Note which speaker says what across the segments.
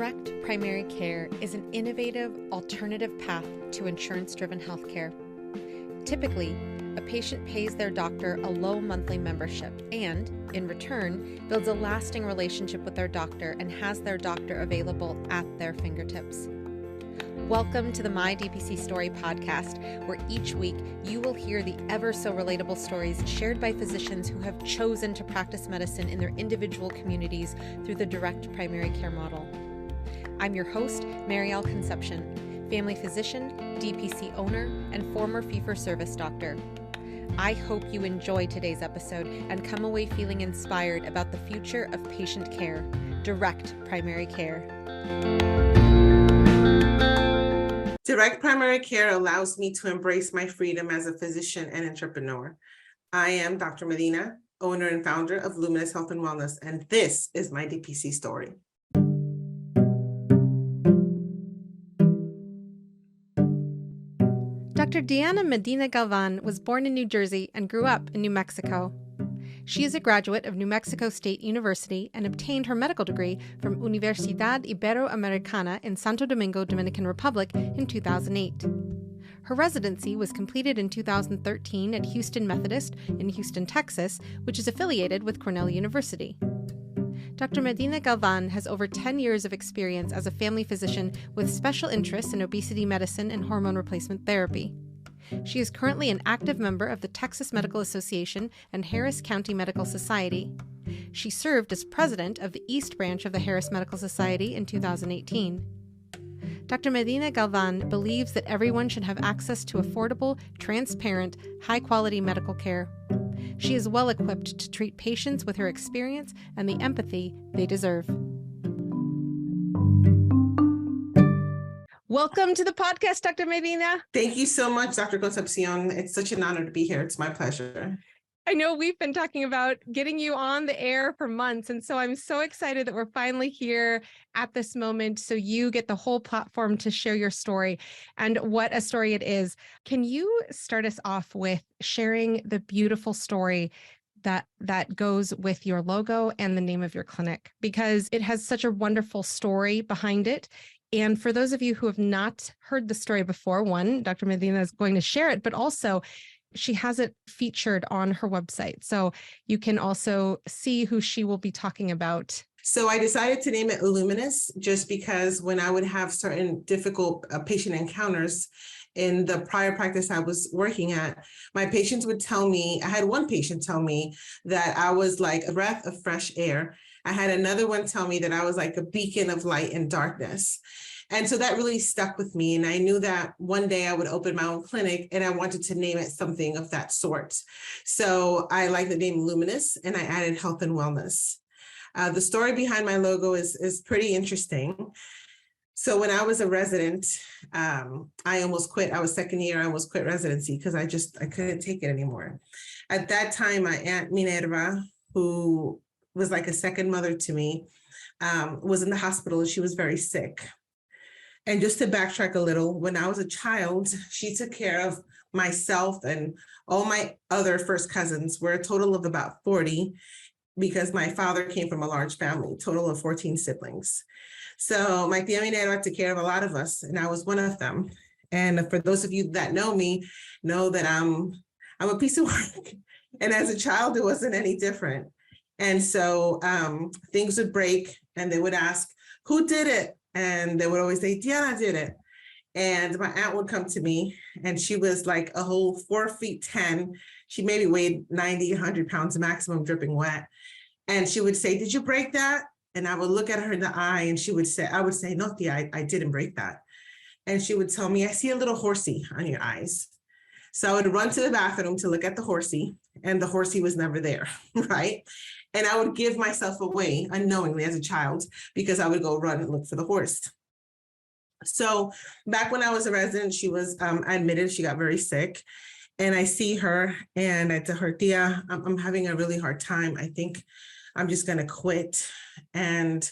Speaker 1: Direct primary care is an innovative, alternative path to insurance-driven healthcare. Typically, a patient pays their doctor a low monthly membership and, in return, builds a lasting relationship with their doctor and has their doctor available at their fingertips. Welcome to the My DPC Story podcast, where each week you will hear the ever-so-relatable stories shared by physicians who have chosen to practice medicine in their individual communities through the direct primary care model. I'm your host, Marielle Concepcion, family physician, DPC owner, and former fee-for-service doctor. I hope you enjoy today's episode and come away feeling inspired about the future of patient care, direct primary care.
Speaker 2: Direct primary care allows me to embrace my freedom as a physician and entrepreneur. I am Dr. Medina, owner and founder of Luminous Health and Wellness, and this is my DPC story.
Speaker 1: Dr. Deanna Medina Galvan was born in New Jersey and grew up in New Mexico. She is a graduate of New Mexico State University and obtained her medical degree from Universidad Iberoamericana in Santo Domingo, Dominican Republic in 2008. Her residency was completed in 2013 at Houston Methodist in Houston, Texas, which is affiliated with Cornell University. Dr. Medina Galvan has over 10 years of experience as a family physician with special interests in obesity medicine and hormone replacement therapy. She is currently an active member of the Texas Medical Association and Harris County Medical Society. She served as president of the East Branch of the Harris Medical Society in 2018. Dr. Medina Galvan believes that everyone should have access to affordable, transparent, high-quality medical care. She is well equipped to treat patients with her experience and the empathy they deserve. Welcome to the podcast, Dr. Medina.
Speaker 2: Thank you so much, Dr. Concepcion. It's such an honor to be here. It's my pleasure.
Speaker 1: I know we've been talking about getting you on the air for months, and so I'm so excited that we're finally here at this moment so you get the whole platform to share your story, and what a story it is. Can you start us off with sharing the beautiful story that goes with your logo and the name of your clinic? Because it has such a wonderful story behind it. And for those of you who have not heard the story before, one, Dr. Medina is going to share it, but also she has it featured on her website. So you can also see who she will be talking about.
Speaker 2: So I decided to name it Luminous just because when I would have certain difficult patient encounters in the prior practice I was working at, my patients would tell me, I had one patient tell me that I was like a breath of fresh air. I had another one tell me that I was like a beacon of light in darkness. And so that really stuck with me. And I knew that one day I would open my own clinic and I wanted to name it something of that sort. So I like the name Luminous and I added health and wellness. The story behind my logo is pretty interesting. So when I was a resident, I almost quit. I was second year, I almost quit residency because I couldn't take it anymore. At that time, my Aunt Minerva, who was like a second mother to me, was in the hospital and she was very sick. And just to backtrack a little, when I was a child, she took care of myself and all my other first cousins. We're a total of about 40 because my father came from a large family, total of 14 siblings. So my tia Minera took care of a lot of us, and I was one of them. And for those of you that know me, know that I'm a piece of work. And as a child, it wasn't any different. And so things would break and they would ask, who did it? And they would always say, Deanna did it. And my aunt would come to me and she was like a whole 4'10". She maybe weighed 90, 100 pounds maximum, dripping wet. And she would say, did you break that? And I would look at her in the eye and I would say, no, Tia, I didn't break that. And she would tell me, I see a little horsey on your eyes. So I would run to the bathroom to look at the horsey, and the horsey was never there, right? And I would give myself away unknowingly as a child because I would go run and look for the horse. So back when I was a resident, she was admitted, she got very sick. And I see her and I tell her, Tia, I'm having a really hard time. I think I'm just going to quit. And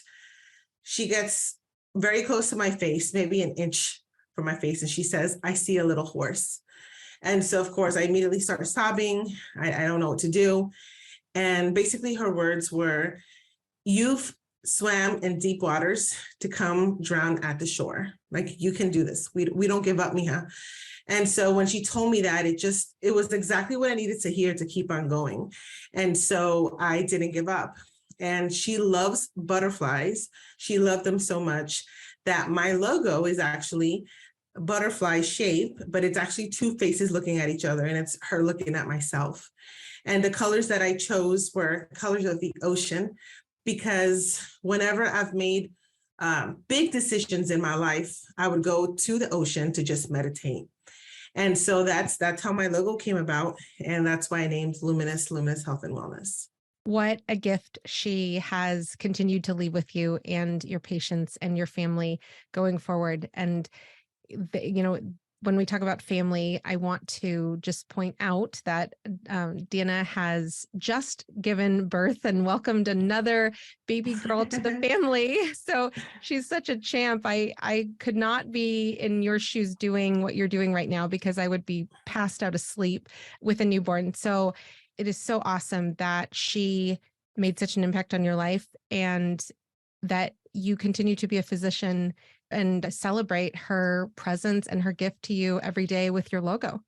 Speaker 2: she gets very close to my face, maybe an inch from my face. And she says, I see a little horse. And so, of course, I immediately started sobbing. I don't know what to do. And basically her words were, you've swam in deep waters to come drown at the shore. Like, you can do this. We don't give up, mija. And so when she told me that, it was exactly what I needed to hear to keep on going. And so I didn't give up. And she loves butterflies. She loved them so much that my logo is actually a butterfly shape, but it's actually two faces looking at each other, and it's her looking at myself. And the colors that I chose were colors of the ocean, because whenever I've made big decisions in my life, I would go to the ocean to just meditate. And so that's how my logo came about. And that's why I named Luminous Health and Wellness.
Speaker 1: What a gift she has continued to leave with you and your patients and your family going forward. And, when we talk about family, I want to just point out that Deanna has just given birth and welcomed another baby girl to the family. So she's such a champ. I could not be in your shoes doing what you're doing right now, because I would be passed out asleep with a newborn. So it is so awesome that she made such an impact on your life, and that you continue to be a physician and celebrate her presence and her gift to you every day with your logo.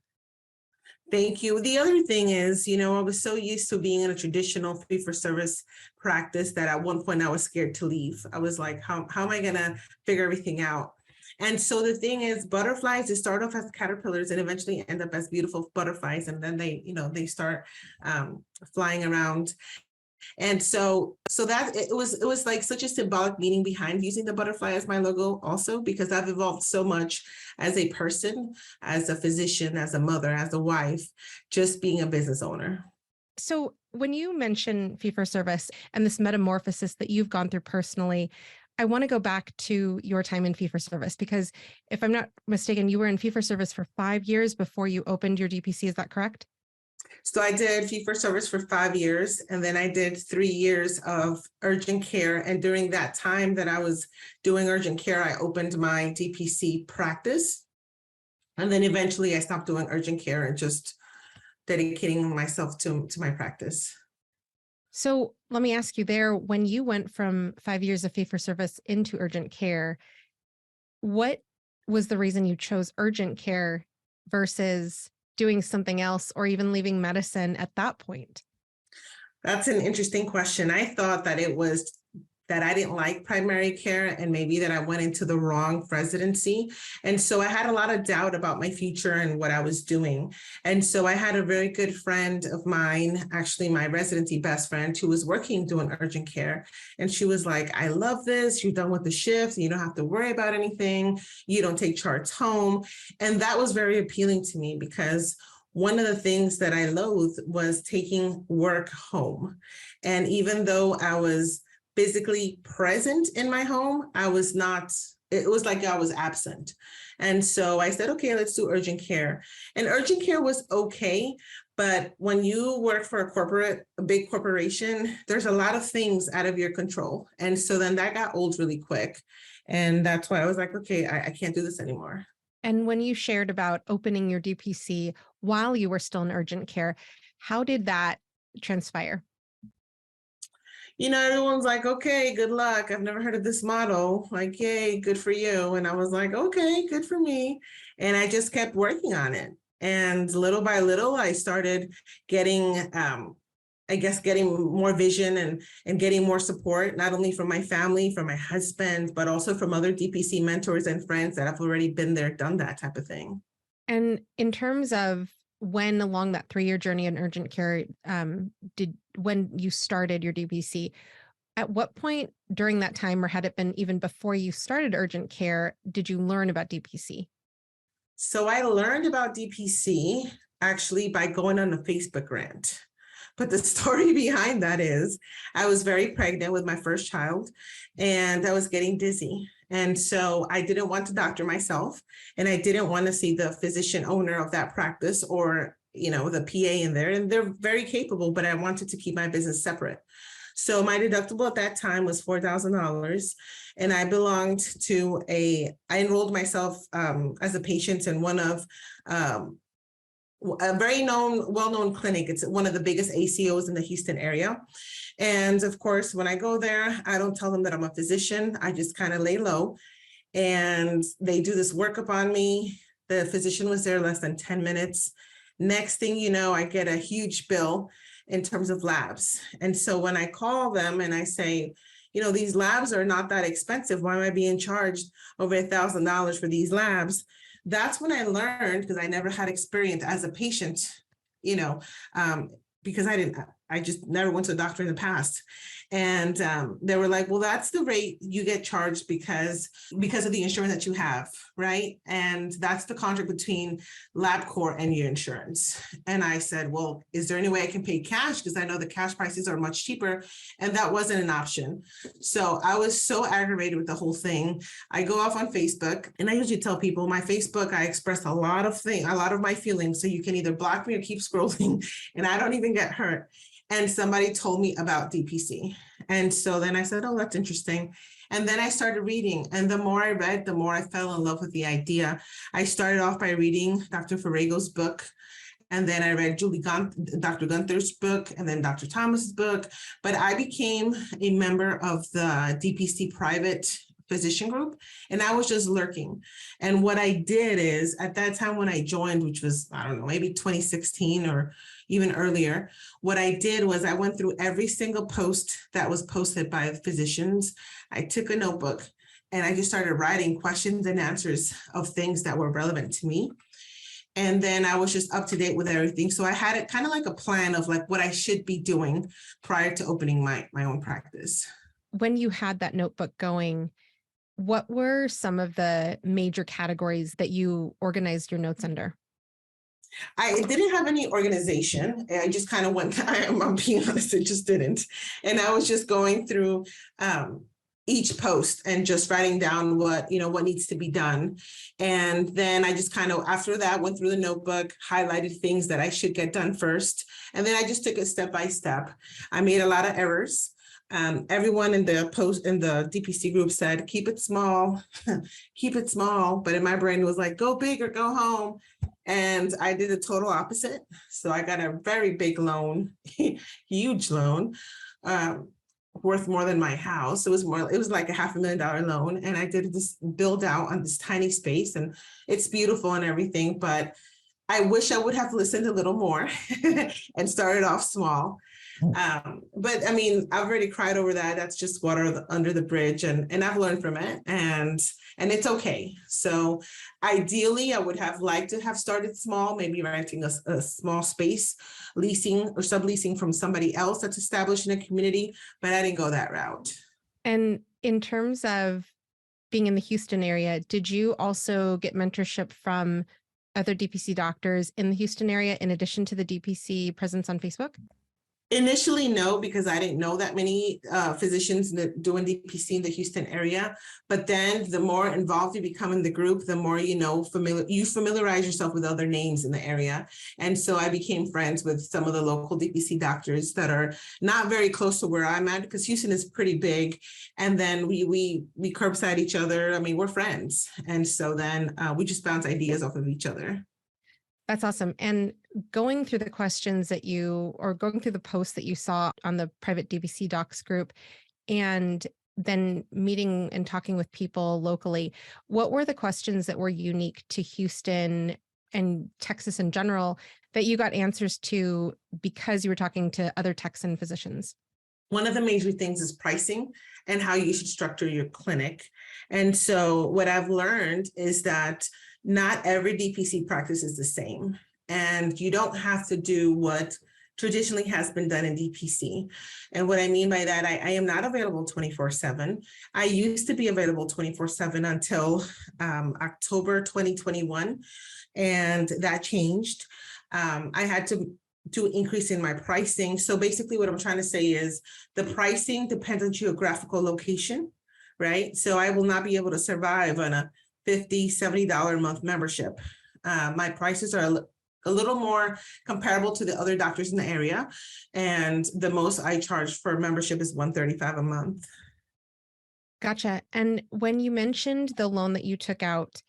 Speaker 2: Thank you. The other thing is, I was so used to being in a traditional fee-for-service practice that at one point I was scared to leave. I was like, how am I going to figure everything out? And so the thing is, butterflies, they start off as caterpillars and eventually end up as beautiful butterflies. And then they start flying around. And so that it was like such a symbolic meaning behind using the butterfly as my logo also, because I've evolved so much as a person, as a physician, as a mother, as a wife, just being a business owner.
Speaker 1: So when you mention fee-for-service and this metamorphosis that you've gone through personally, I want to go back to your time in fee-for-service, because if I'm not mistaken, you were in fee-for-service for 5 years before you opened your DPC. Is that correct?
Speaker 2: So I did fee-for-service for 5 years, and then I did 3 years of urgent care. And during that time that I was doing urgent care, I opened my DPC practice. And then eventually I stopped doing urgent care and just dedicating myself to my practice.
Speaker 1: So let me ask you there, when you went from 5 years of fee-for-service into urgent care, what was the reason you chose urgent care versus doing something else, or even leaving medicine at that point?
Speaker 2: That's an interesting question. I thought that it was that I didn't like primary care, and maybe that I went into the wrong residency. And so I had a lot of doubt about my future and what I was doing. And so I had a very good friend of mine, actually my residency best friend, who was working doing urgent care. And she was like, I love this. You're done with the shift. You don't have to worry about anything. You don't take charts home. And that was very appealing to me, because one of the things that I loathed was taking work home. And even though I was physically present in my home, I was not, it was like I was absent. And so I said, okay, let's do urgent care. And urgent care was okay. But when you work for a big corporation, there's a lot of things out of your control. And so then that got old really quick. And that's why I was like, okay, I can't do this anymore.
Speaker 1: And when you shared about opening your DPC while you were still in urgent care, how did that transpire?
Speaker 2: Everyone's like, okay, good luck. I've never heard of this model. Like, yay, good for you. And I was like, okay, good for me. And I just kept working on it. And little by little, I started getting, getting more vision and getting more support, not only from my family, from my husband, but also from other DPC mentors and friends that have already been there, done that type of thing.
Speaker 1: And in terms of when along that 3-year journey in urgent care, when you started your DPC, at what point during that time, or had it been even before you started urgent care, did you learn about DPC?
Speaker 2: So I learned about DPC actually by going on a Facebook rant. But the story behind that is I was very pregnant with my first child, and I was getting dizzy. And so I didn't want to doctor myself, and I didn't want to see the physician owner of that practice or, the PA in there. And they're very capable, but I wanted to keep my business separate. So my deductible at that time was $4,000. And I belonged to I enrolled myself as a patient in one of a very well-known clinic. It's one of the biggest ACOs in the Houston area. And of course, when I go there, I don't tell them that I'm a physician. I just kind of lay low and they do this workup on me. The physician was there less than 10 minutes. Next thing you know, I get a huge bill in terms of labs. And so when I call them and I say, these labs are not that expensive. Why am I being charged over $1,000 for these labs? That's when I learned, because I never had experience as a patient, because I just never went to a doctor in the past. And they were like, well, that's the rate you get charged because of the insurance that you have, right? And that's the contract between LabCorp and your insurance. And I said, well, is there any way I can pay cash? Because I know the cash prices are much cheaper. And that wasn't an option. So I was so aggravated with the whole thing. I go off on Facebook, and I usually tell people my Facebook, I express a lot of my feelings. So you can either block me or keep scrolling, and I don't even get hurt. And somebody told me about DPC. And so then I said, oh, that's interesting. And then I started reading. And the more I read, the more I fell in love with the idea. I started off by reading Dr. Ferrego's book. And then I read Dr. Gunther's book, and then Dr. Thomas's book. But I became a member of the DPC private physician group, and I was just lurking. And what I did is, at that time when I joined, which was, I don't know, maybe 2016 or even earlier, what I did was I went through every single post that was posted by physicians. I took a notebook and I just started writing questions and answers of things that were relevant to me. And then I was just up to date with everything. So I had it kind of like a plan of like what I should be doing prior to opening my own practice.
Speaker 1: When you had that notebook going, what were some of the major categories that you organized your notes under?
Speaker 2: I didn't have any organization. I just kind of went, I'm being honest, it just didn't. And I was just going through each post and just writing down what needs to be done. And then I just kind of, after that, went through the notebook, highlighted things that I should get done first. And then I just took it step by step. I made a lot of errors. Everyone in the DPC group said, keep it small, keep it small. But in my brain, it was like, go big or go home. And I did the total opposite. So I got a very big loan, huge loan, worth more than my house. It was like a $500,000 loan. And I did this build out on this tiny space, and it's beautiful and everything. But I wish I would have listened a little more and started off small. But I mean, I've already cried over that. That's just water under the bridge, and I've learned from it, and it's okay. So ideally, I would have liked to have started small, maybe renting a small space, leasing or subleasing from somebody else that's established in a community, but I didn't go that route.
Speaker 1: And in terms of being in the Houston area, did you also get mentorship from other DPC doctors in the Houston area in addition to the DPC presence on Facebook?
Speaker 2: Initially, no, because I didn't know that many physicians doing DPC in the Houston area. But then the more involved you become in the group, the more you familiarize yourself with other names in the area. And so I became friends with some of the local DPC doctors that are not very close to where I'm at, because Houston is pretty big. And then we curbside each other. I mean, we're friends. And so then we just bounce ideas off of each other.
Speaker 1: That's awesome. And going through the questions going through the posts that you saw on the private DPC docs group, and then meeting and talking with people locally, what were the questions that were unique to Houston and Texas in general that you got answers to because you were talking to other Texan physicians?
Speaker 2: One of the major things is pricing and how you should structure your clinic. And so what I've learned is that not every DPC practice is the same. And you don't have to do what traditionally has been done in DPC. And what I mean by that, I am not available 24/7. I used to be available 24/7 until October 2021. And that changed. I had to increase in my pricing. So basically what I'm trying to say is the pricing depends on geographical location, right? So I will not be able to survive on a $50, $70 a month membership. My prices are a little more comparable to the other doctors in the area. And the most I charge for membership is $135 a month.
Speaker 1: Gotcha. And when you mentioned the loan that you took out,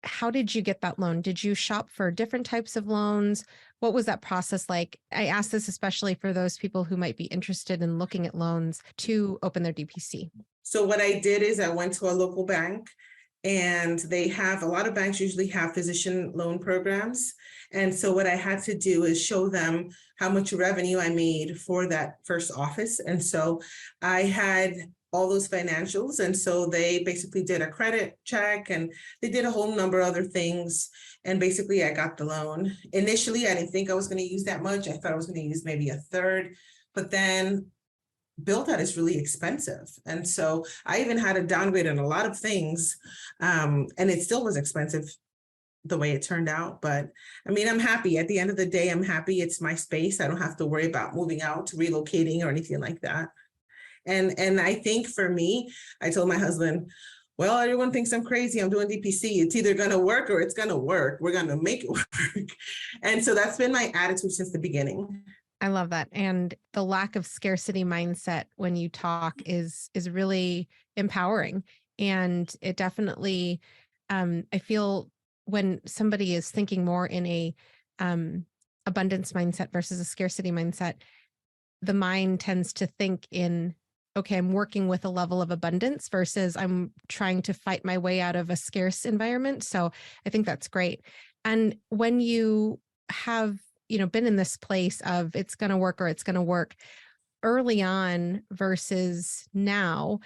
Speaker 1: how did you get that loan? Did you shop for different types of loans? What was that process like? I ask this especially for those people who might be interested in looking at loans to open their DPC.
Speaker 2: So what I did is I went to a local bank, and they have, a lot of banks usually have physician loan programs. And so what I had to do is show them how much revenue I made for that first office. And so I had all those financials. And so they basically did a credit check, and they did a whole number of other things. And basically I got the loan. Initially, I didn't think I was going to use that much. I thought I was going to use maybe a third, but then built out is really expensive. And so I even had to downgrade on a lot of things. And it still was expensive the way it turned out. But I mean, I'm happy. At the end of the day, I'm happy. It's my space. I don't have to worry about moving out, relocating, or anything like that. And I think for me, I told my husband, well, everyone thinks I'm crazy. I'm doing DPC. It's either going to work or it's going to work. We're going to make it work. And so that's been my attitude since the beginning.
Speaker 1: I love that. And the lack of scarcity mindset when you talk is really empowering. And it definitely, I feel when somebody is thinking more in a abundance mindset versus a scarcity mindset, the mind tends to think in, okay, I'm working with a level of abundance versus I'm trying to fight my way out of a scarce environment. So I think that's great. And when you have been in this place of it's going to work or it's going to work early on versus now,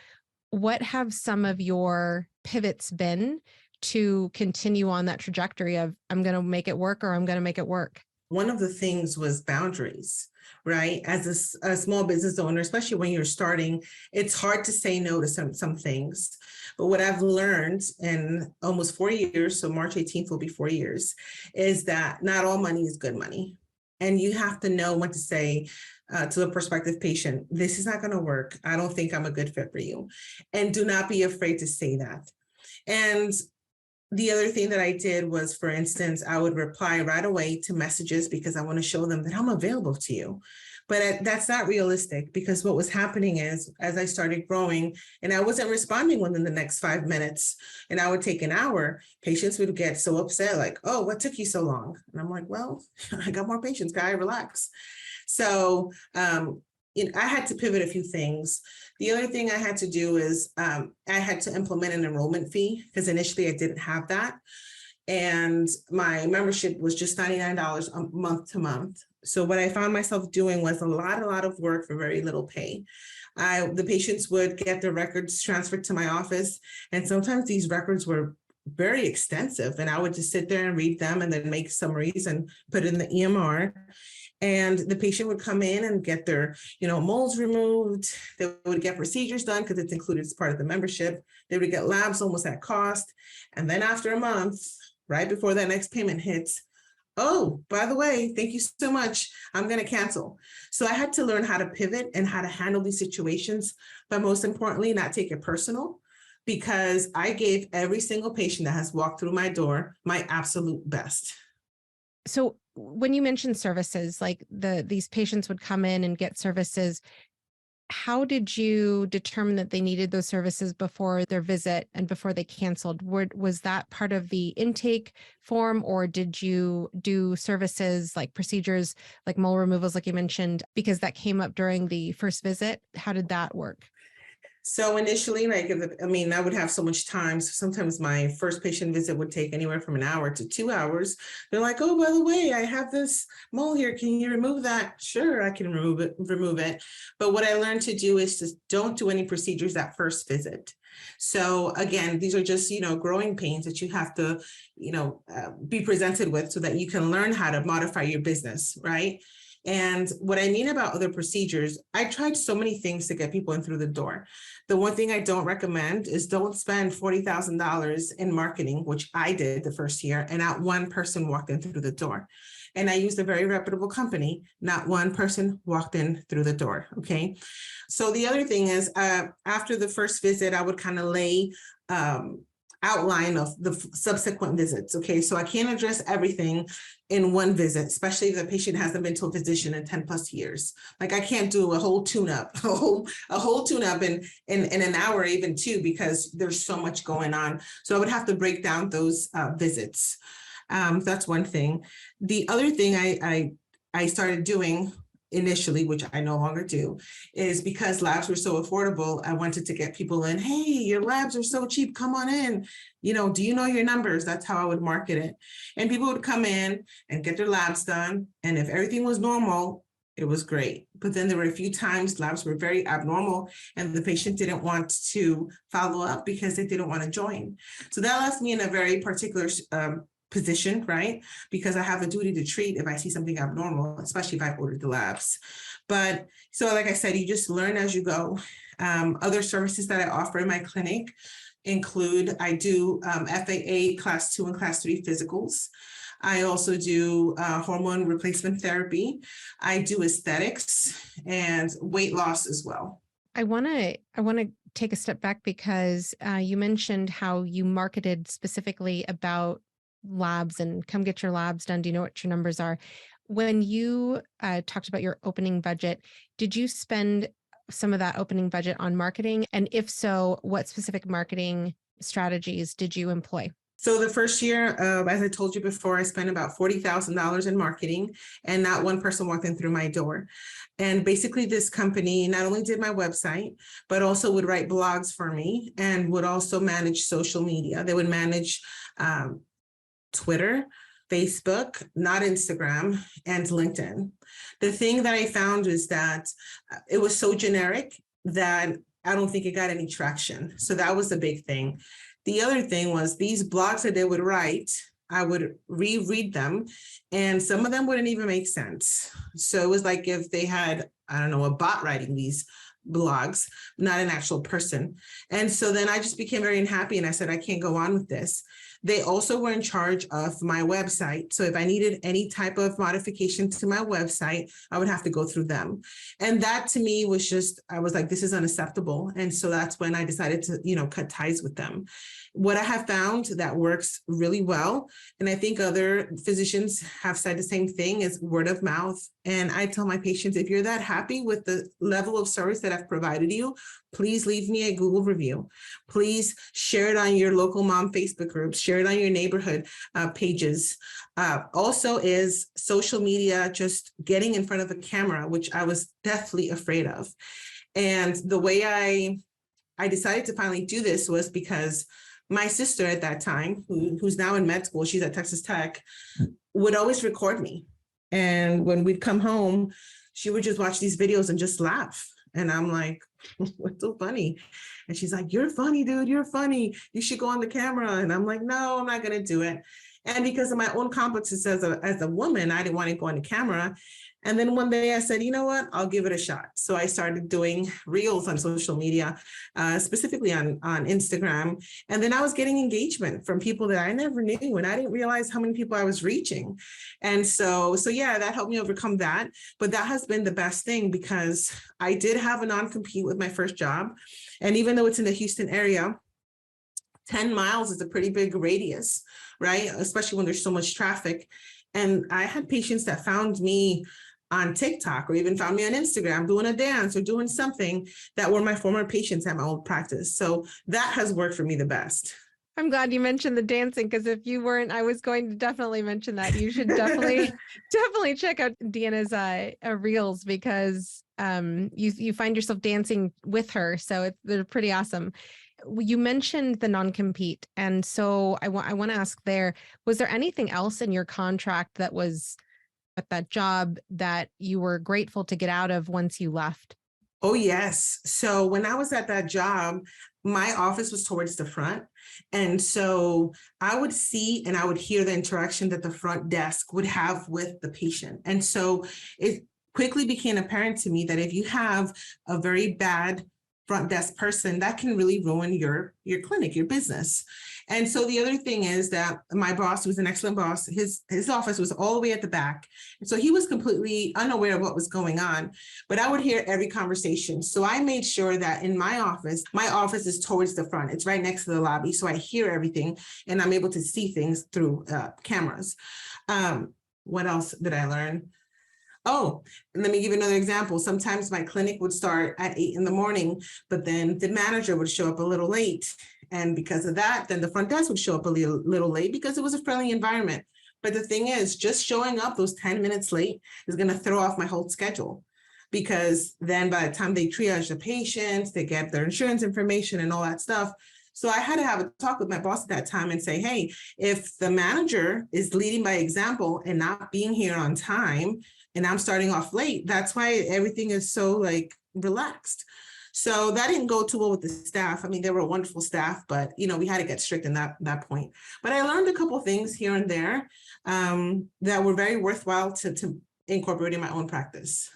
Speaker 1: what have some of your pivots been to continue on that trajectory of I'm going to make it work or I'm going to make it work?
Speaker 2: One of the things was boundaries, right? As a small business owner, especially when you're starting, it's hard to say no to some things. But what I've learned in almost 4 years, so March 18th will be 4 years, is that not all money is good money. And you have to know when to say to the prospective patient, this is not going to work. I don't think I'm a good fit for you. And do not be afraid to say that. And the other thing that I did was, for instance, I would reply right away to messages because I want to show them that I'm available to you. But that's not realistic, because what was happening is, as I started growing and I wasn't responding within the next 5 minutes, and I would take an hour, patients would get so upset, like, oh, what took you so long? And I'm like, well, I got more patients, guy, relax. So I had to pivot a few things. The other thing I had to do is I had to implement an enrollment fee, because initially I didn't have that. And my membership was just $99 a month to month. So what I found myself doing was a lot of work for very little pay. The patients would get their records transferred to my office, and sometimes these records were very extensive, and I would just sit there and read them and then make summaries and put in the EMR. And the patient would come in and get their, moles removed. They would get procedures done because it's included as part of the membership. They would get labs almost at cost. And then after a month, right before that next payment hits, oh, by the way, thank you so much, I'm going to cancel. So I had to learn how to pivot and how to handle these situations, but most importantly, not take it personal, because I gave every single patient that has walked through my door my absolute best.
Speaker 1: So when you mentioned services, like these patients would come in and get services, how did you determine that they needed those services before their visit and before they canceled? Was that part of the intake form, or did you do services like procedures, like mole removals, like you mentioned, because that came up during the first visit? How did that work?
Speaker 2: So initially, I would have so much time. So sometimes my first patient visit would take anywhere from an hour to 2 hours. They're like, oh, by the way, I have this mole here. Can you remove that? Sure, I can remove it. But what I learned to do is to don't do any procedures that first visit. So again, these are just, growing pains that you have to, be presented with so that you can learn how to modify your business, right? And what I mean about other procedures, I tried so many things to get people in through the door. The one thing I don't recommend is don't spend $40,000 in marketing, which I did the first year, and not one person walked in through the door. And I used a very reputable company. Not one person walked in through the door. Okay. So the other thing is, after the first visit, I would kind of lay outline of the subsequent visits. Okay, so I can't address everything in one visit, especially if the patient hasn't been to a physician in 10 plus years. Like I can't do a whole tune-up, a whole tune-up in an hour, or even two, because there's so much going on. So I would have to break down those visits. That's one thing. The other thing I started doing initially, which I no longer do, is because labs were so affordable, I wanted to get people in. Hey, your labs are so cheap, come on in. Do you know your numbers? That's how I would market it. And people would come in and get their labs done. And if everything was normal, it was great. But then there were a few times labs were very abnormal and the patient didn't want to follow up because they didn't want to join. So that left me in a very particular position, right? Because I have a duty to treat if I see something abnormal, especially if I ordered the labs. But so like I said, you just learn as you go. Other services that I offer in my clinic include, I do FAA class 2 and class 3 physicals. I also do hormone replacement therapy. I do aesthetics and weight loss as well.
Speaker 1: I want to take a step back because you mentioned how you marketed specifically about labs and come get your labs done. Do you know what your numbers are? When you talked about your opening budget, did you spend some of that opening budget on marketing? And if so, what specific marketing strategies did you employ?
Speaker 2: So the first year, as I told you before, I spent about $40,000 in marketing, and not one person walked in through my door. And basically this company not only did my website, but also would write blogs for me and would also manage social media. They would manage Twitter, Facebook, not Instagram, and LinkedIn. The thing that I found is that it was so generic that I don't think it got any traction. So that was the big thing. The other thing was these blogs that they would write, I would reread them, and some of them wouldn't even make sense. So it was like if they had, I don't know, a bot writing these blogs, not an actual person. And so then I just became very unhappy and I said, I can't go on with this. They also were in charge of my website. So if I needed any type of modification to my website, I would have to go through them. And that to me was just, I was like, this is unacceptable. And so that's when I decided to, cut ties with them. What I have found that works really well, and I think other physicians have said the same thing, is word of mouth. And I tell my patients, if you're that happy with the level of service that I've provided you, please leave me a Google review. Please share it on your local mom Facebook groups, share it on your neighborhood pages. Also is social media, just getting in front of a camera, which I was deathly afraid of. And the way I decided to finally do this was because my sister at that time, who's now in med school, she's at Texas Tech, would always record me. And when we'd come home, she would just watch these videos and just laugh. And I'm like, what's so funny? And she's like, you're funny, dude. You're funny. You should go on the camera. And I'm like, no, I'm not going to do it. And because of my own complexes as a woman, I didn't want to go on the camera. And then one day I said, you know what, I'll give it a shot. So I started doing reels on social media, specifically on Instagram. And then I was getting engagement from people that I never knew. And I didn't realize how many people I was reaching. And so yeah, that helped me overcome that. But that has been the best thing because I did have a non-compete with my first job. And even though it's in the Houston area, 10 miles is a pretty big radius, right? Especially when there's so much traffic. And I had patients that found me on TikTok or even found me on Instagram doing a dance or doing something that were my former patients at my old practice. So that has worked for me the best.
Speaker 1: I'm glad you mentioned the dancing, because if you weren't, I was going to definitely mention that. You should definitely check out Deanna's reels, because you find yourself dancing with her. So they're pretty awesome. You mentioned the non-compete. And so I want to ask there, was there anything else in your contract that was at that job that you were grateful to get out of once you left?
Speaker 2: Oh, yes. So when I was at that job, my office was towards the front. And so I would see and I would hear the interaction that the front desk would have with the patient. And so it quickly became apparent to me that if you have a very bad front desk person, that can really ruin your clinic, your business. And so the other thing is that my boss, who was an excellent boss, his office was all the way at the back. And so he was completely unaware of what was going on, but I would hear every conversation. So I made sure that in my office is towards the front. It's right next to the lobby. So I hear everything and I'm able to see things through cameras. What else did I learn? Oh, and let me give you another example. Sometimes my clinic would start at 8 a.m, but then the manager would show up a little late. And because of that, then the front desk would show up a little late because it was a friendly environment. But the thing is, just showing up those 10 minutes late is going to throw off my whole schedule, because then by the time they triage the patients, they get their insurance information and all that stuff. So I had to have a talk with my boss at that time and say, hey, if the manager is leading by example and not being here on time, and I'm starting off late, that's why everything is so like relaxed. So that didn't go too well with the staff. I mean, they were a wonderful staff, but we had to get strict in that point. But I learned a couple of things here and there that were very worthwhile to incorporate in my own practice.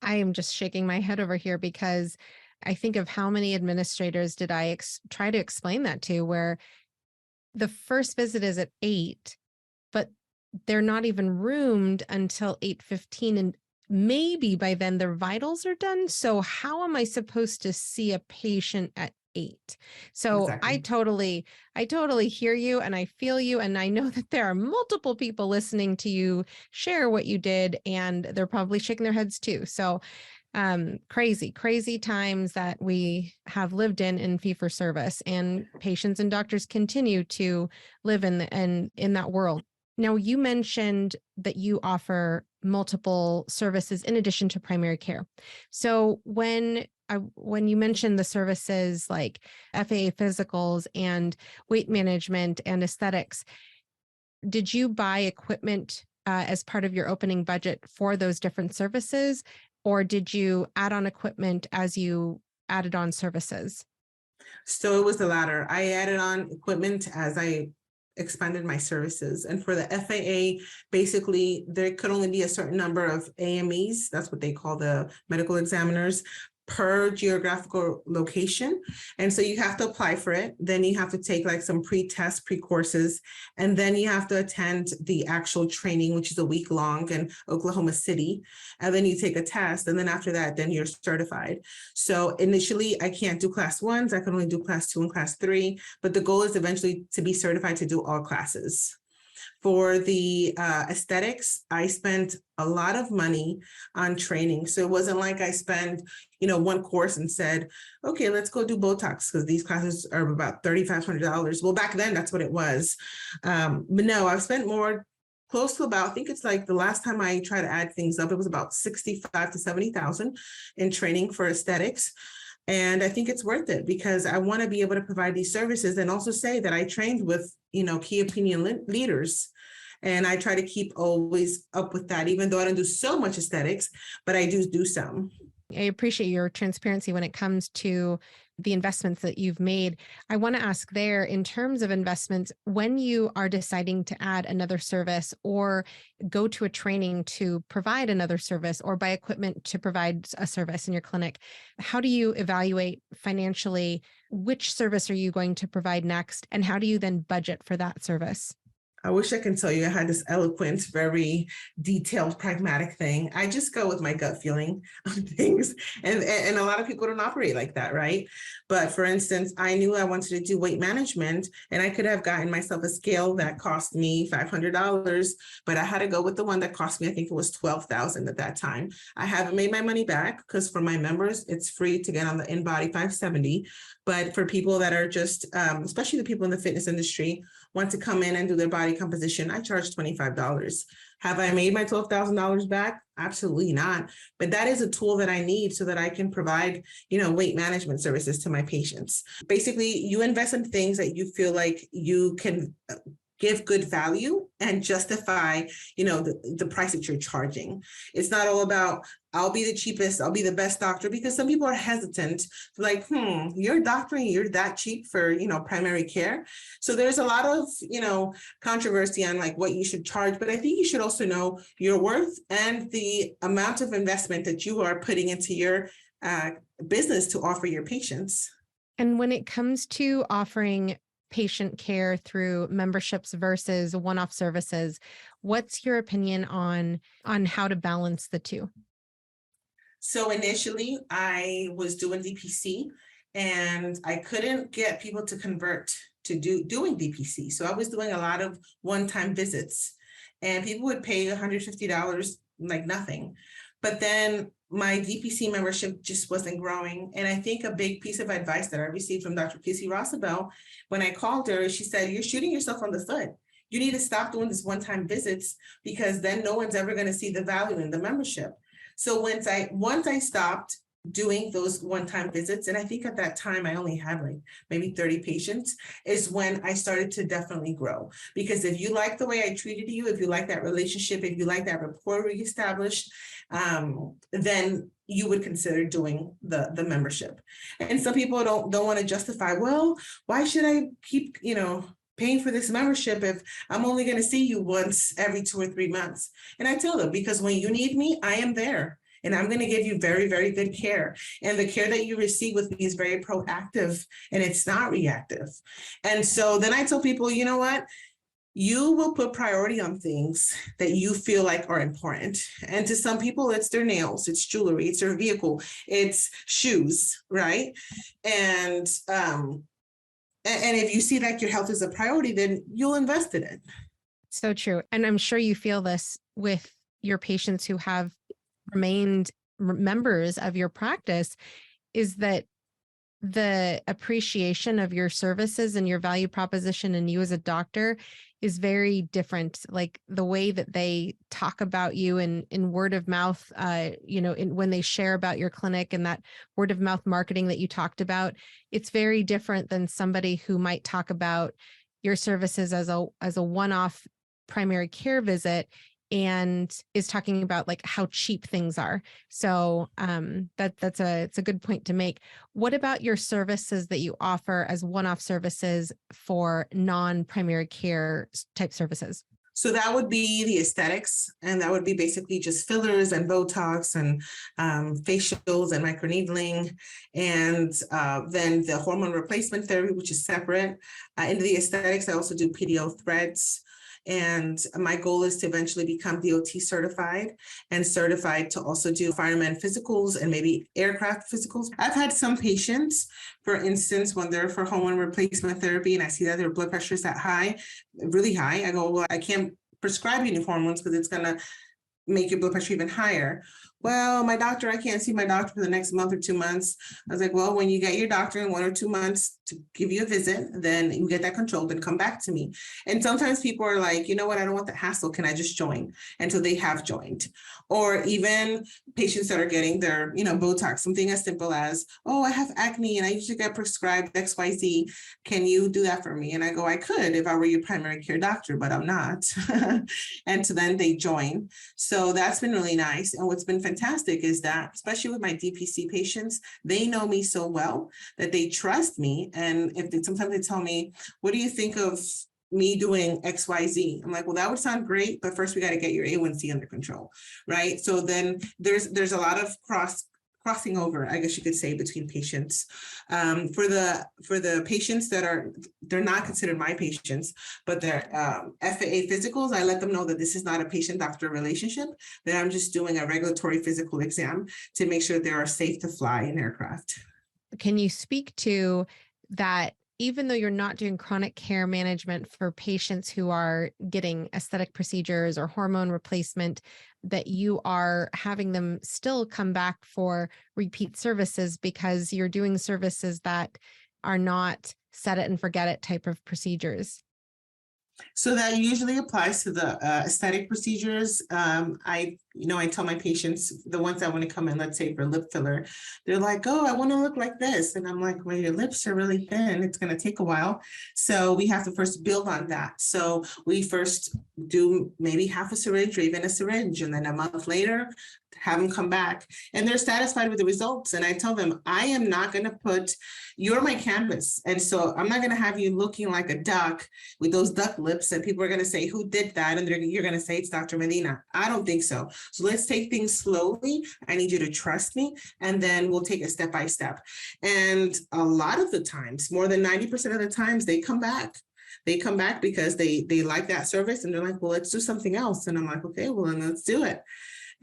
Speaker 1: I am just shaking my head over here because I think of how many administrators did I try to explain that to, where the first visit is at 8, but they're not even roomed until 8:15, and maybe by then their vitals are done. So how am I supposed to see a patient at 8? So exactly. I totally hear you, and I feel you. And I know that there are multiple people listening to you share what you did, and they're probably shaking their heads too. So crazy times that we have lived in fee for service, and patients and doctors continue to live in that world. Now, you mentioned that you offer multiple services in addition to primary care. So when you mentioned the services like FAA physicals and weight management and aesthetics, did you buy equipment as part of your opening budget for those different services, or did you add on equipment as you added on services?
Speaker 2: So it was the latter. I added on equipment as I expanded my services. And for the FAA, basically, there could only be a certain number of AMEs. That's what they call the medical examiners per geographical location. And so you have to apply for it. Then you have to take like some pre-test, pre-courses, and then you have to attend the actual training, which is a week long in Oklahoma City. And then you take a test. And then after that, then you're certified. So initially I can't do class 1s. I can only do class 2 and class 3, but the goal is eventually to be certified to do all classes. For the aesthetics, I spent a lot of money on training. So it wasn't like I spent, one course and said, okay, let's go do Botox, because these classes are about $3,500. Well, back then, that's what it was. But no, I've spent more, close to about, I think it's like the last time I tried to add things up, it was about 65 to 70,000 in training for aesthetics. And I think it's worth it, because I want to be able to provide these services and also say that I trained with, key opinion leaders. And I try to keep always up with that, even though I don't do so much aesthetics, but I do some.
Speaker 1: I appreciate your transparency when it comes to the investments that you've made. I want to ask there, in terms of investments, when you are deciding to add another service or go to a training to provide another service or buy equipment to provide a service in your clinic, how do you evaluate financially which service are you going to provide next, and how do you then budget for that service?
Speaker 2: I wish I can tell you I had this eloquent, very detailed, pragmatic thing. I just go with my gut feeling on things. And a lot of people don't operate like that, right? But for instance, I knew I wanted to do weight management, and I could have gotten myself a scale that cost me $500, but I had to go with the one that cost me, I think it was $12,000 at that time. I haven't made my money back, because for my members, it's free to get on the InBody 570. But for people that are just, especially the people in the fitness industry, want to come in and do their body composition, I charge $25. Have I made my $12,000 back? Absolutely not. But that is a tool that I need so that I can provide, weight management services to my patients. Basically, you invest in things that you feel like you can give good value and justify, the price that you're charging. It's not all about, I'll be the cheapest, I'll be the best doctor, because some people are hesitant, like, you're a doctor and you're that cheap for, primary care. So there's a lot of, controversy on like what you should charge, but I think you should also know your worth and the amount of investment that you are putting into your business to offer your patients.
Speaker 1: And when it comes to offering patient care through memberships versus one-off services, what's your opinion on how to balance the two?
Speaker 2: So initially I was doing DPC, and I couldn't get people to convert to doing DPC. So I was doing a lot of one-time visits, and people would pay $150 like nothing. But then my DPC membership just wasn't growing. And I think a big piece of advice that I received from Dr. Casey Rossabell, when I called her, she said, you're shooting yourself on the foot. You need to stop doing this one-time visits, because then no one's ever going to see the value in the membership. So once I stopped doing those one-time visits, and I think at that time I only had like maybe 30 patients, is when I started to definitely grow. Because if you like the way I treated you, if you like that relationship, if you like that rapport we established, then you would consider doing the membership. And some people don't want to justify, well, why should I keep, paying for this membership if I'm only going to see you once every 2 or 3 months? And I tell them, because when you need me, I am there. And I'm going to give you very, very good care. And the care that you receive with me is very proactive, and it's not reactive. And so then I tell people, you know what? You will put priority on things that you feel like are important. And to some people, it's their nails, it's jewelry, it's their vehicle, it's shoes, right? And if you see that your health is a priority, then you'll invest in it.
Speaker 1: So true. And I'm sure you feel this with your patients who have remained members of your practice, is that the appreciation of your services and your value proposition and you as a doctor is very different. Like the way that they talk about you in word of mouth, when they share about your clinic and that word of mouth marketing that you talked about, it's very different than somebody who might talk about your services as a one-off primary care visit and is talking about like how cheap things are. So it's a good point to make. What about your services that you offer as one-off services for non-primary care type services?
Speaker 2: So that would be the aesthetics, and that would be basically just fillers and Botox and facials and microneedling, and then the hormone replacement therapy, which is separate. In the aesthetics, I also do PDO threads. And my goal is to eventually become DOT certified and certified to also do fireman physicals and maybe aircraft physicals. I've had some patients, for instance, when they're for hormone replacement therapy and I see that their blood pressure is that high, really high, I go, well, I can't prescribe you new hormones because it's going to make your blood pressure even higher. Well, I can't see my doctor for the next month or 2 months. I was like, well, when you get your doctor in 1 or 2 months to give you a visit, then you get that controlled and come back to me. And sometimes people are like, you know what, I don't want the hassle. Can I just join? And so they have joined. Or even patients that are getting their, Botox, something as simple as, oh, I have acne and I usually get prescribed XYZ. Can you do that for me? And I go, I could if I were your primary care doctor, but I'm not. And so then they join. So that's been really nice. And what's been fantastic is that, especially with my DPC patients, they know me so well that they trust me. And sometimes they tell me, what do you think of me doing XYZ? I'm like, well, that would sound great, but first we got to get your A1C under control, right? So then there's a lot of crossing over, I guess you could say, between patients. For the patients they're not considered my patients, but they're FAA physicals, I let them know that this is not a patient-doctor relationship, that I'm just doing a regulatory physical exam to make sure they are safe to fly in aircraft.
Speaker 1: Can you speak to that? Even though you're not doing chronic care management for patients who are getting aesthetic procedures or hormone replacement, that you are having them still come back for repeat services because you're doing services that are not set it and forget it type of procedures?
Speaker 2: So that usually applies to the aesthetic procedures. I tell my patients, the ones that want to come in, let's say for lip filler, they're like, oh, I want to look like this. And I'm like, well, your lips are really thin. It's going to take a while. So we have to first build on that. So we first do maybe half a syringe or even a syringe. And then a month later, have them come back and they're satisfied with the results. And I tell them, I am not going to you're my canvas. And so I'm not going to have you looking like a duck with those duck lips. And people are going to say, who did that? And you're going to say, it's Dr. Medina. I don't think so. So let's take things slowly. I need you to trust me. And then we'll take it step by step. And a lot of the times, more than 90% of the times, they come back. They come back because they like that service and they're like, well, let's do something else. And I'm like, okay, well, then let's do it.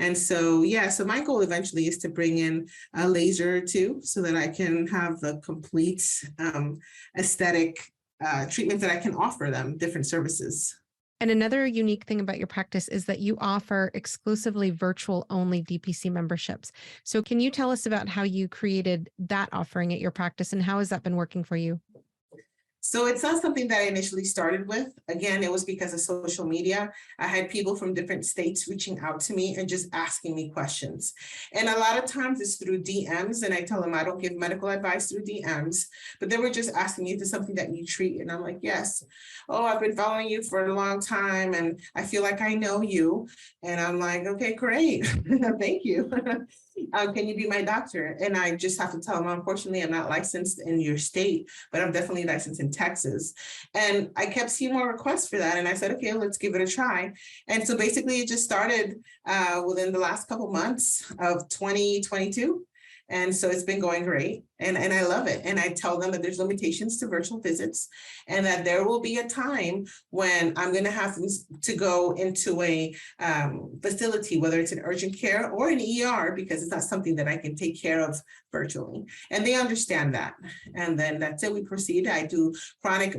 Speaker 2: And so, so my goal eventually is to bring in a laser or two so that I can have the complete aesthetic treatment that I can offer them, different services.
Speaker 1: And another unique thing about your practice is that you offer exclusively virtual only DPC memberships. So can you tell us about how you created that offering at your practice and how has that been working for you?
Speaker 2: So it's not something that I initially started with. Again, it was because of social media. I had people from different states reaching out to me and just asking me questions. And a lot of times it's through DMs, and I tell them I don't give medical advice through DMs, but they were just asking me if it's something that you treat. And I'm like, yes. Oh, I've been following you for a long time and I feel like I know you. And I'm like, okay, great. Thank you. Can you be my doctor? And I just have to tell them, unfortunately, I'm not licensed in your state, but I'm definitely licensed in Texas. And I kept seeing more requests for that. And I said, okay, let's give it a try. And so basically it just started within the last couple months of 2022. And so it's been going great. And I love it. And I tell them that there's limitations to virtual visits and that there will be a time when I'm going to have to go into a facility, whether it's an urgent care or an ER, because it's not something that I can take care of virtually. And they understand that. And then that's it. We proceed. I do chronic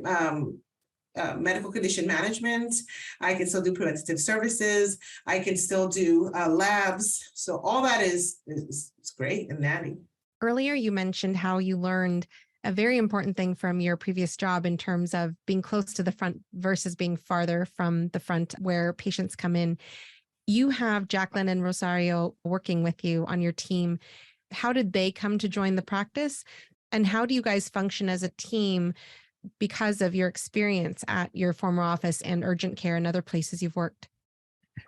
Speaker 2: medical condition management. I can still do preventative services. I can still do labs. So all that is great and natty.
Speaker 1: Earlier, you mentioned how you learned a very important thing from your previous job in terms of being close to the front versus being farther from the front where patients come in. You have Jacqueline and Rosario working with you on your team. How did they come to join the practice? And how do you guys function as a team because of your experience at your former office and urgent care and other places you've worked?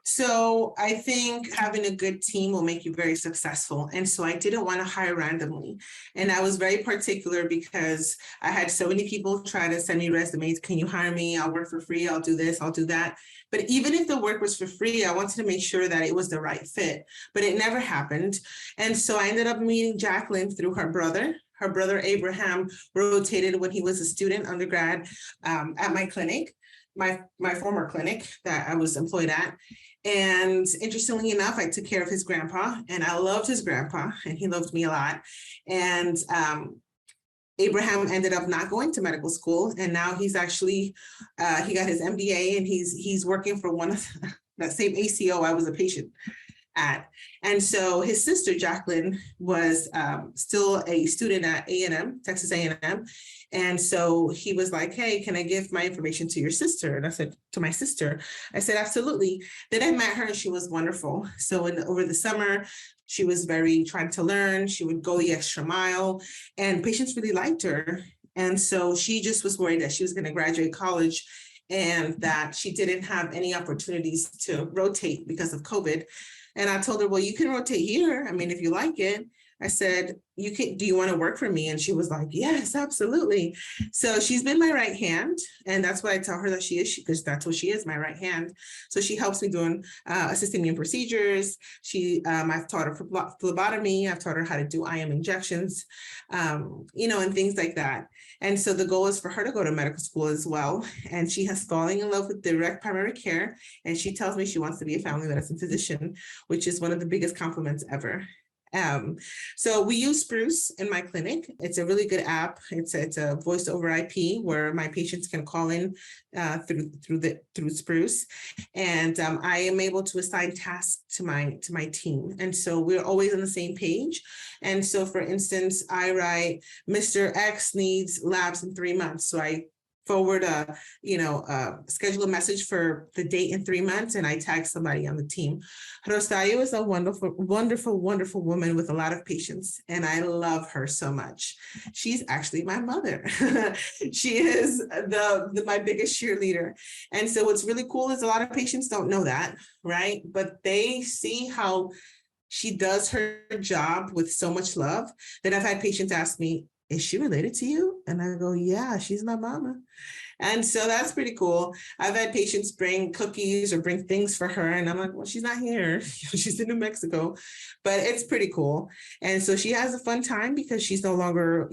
Speaker 2: So I think having a good team will make you very successful. And so I didn't want to hire randomly. And I was very particular because I had so many people try to send me resumes. Can you hire me? I'll work for free. I'll do this. I'll do that. But even if the work was for free, I wanted to make sure that it was the right fit. But it never happened. And so I ended up meeting Jacqueline through her brother. Her brother, Abraham, rotated when he was a student undergrad at my clinic, my former clinic that I was employed at. And interestingly enough, I took care of his grandpa and I loved his grandpa and he loved me a lot. And Abraham ended up not going to medical school. And now he's actually, he got his MBA and he's working for one of that same ACO I was a patient at. And so his sister, Jacqueline, was still a student at A&M, Texas A&M. And so he was like, hey, can I give my information to your sister? And I said, to my sister, I said, absolutely. Then I met her and she was wonderful. So over the summer, she was very trying to learn. She would go the extra mile and patients really liked her. And so she just was worried that she was going to graduate college and that she didn't have any opportunities to rotate because of COVID. And I told her, well, you can rotate here. I mean, if you like it. I said, do you want to work for me? And she was like, yes, absolutely. So she's been my right hand. And that's what I tell her that she is, because that's what she is, my right hand. So she helps me doing, assisting me in procedures. I've taught her phlebotomy. I've taught her how to do IM injections, and things like that. And so the goal is for her to go to medical school as well. And she has fallen in love with direct primary care. And she tells me she wants to be a family medicine physician, which is one of the biggest compliments ever. So we use Spruce in my clinic. It's a really good app. It's a voice over IP where my patients can call in through Spruce, and I am able to assign tasks to my team, and so we're always on the same page. And so, for instance, I write Mr. X needs labs in 3 months, so I forward schedule a message for the date in 3 months, and I tag somebody on the team. Rosario is a wonderful, wonderful, wonderful woman with a lot of patience, and I love her so much. She's actually my mother. She is my biggest cheerleader. And so what's really cool is a lot of patients don't know that, right? But they see how she does her job with so much love that I've had patients ask me, is she related to you? And I go, yeah, she's my mama. And so that's pretty cool. I've had patients bring cookies or bring things for her. And I'm like, well, she's not here. She's in New Mexico, but it's pretty cool. And so she has a fun time because she's no longer,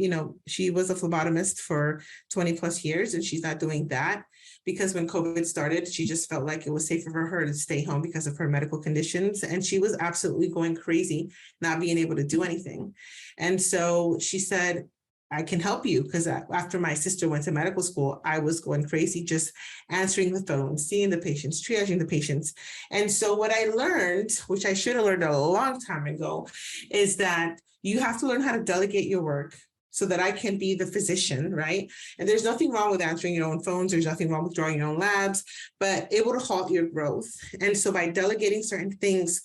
Speaker 2: she was a phlebotomist for 20 plus years and she's not doing that. Because when COVID started, she just felt like it was safer for her to stay home because of her medical conditions. And she was absolutely going crazy, not being able to do anything. And so she said, I can help you, because after my sister went to medical school, I was going crazy, just answering the phone, seeing the patients, triaging the patients. And so what I learned, which I should have learned a long time ago, is that you have to learn how to delegate your work so that I can be the physician, right? And there's nothing wrong with answering your own phones. There's nothing wrong with drawing your own labs, but it will halt your growth. And so by delegating certain things,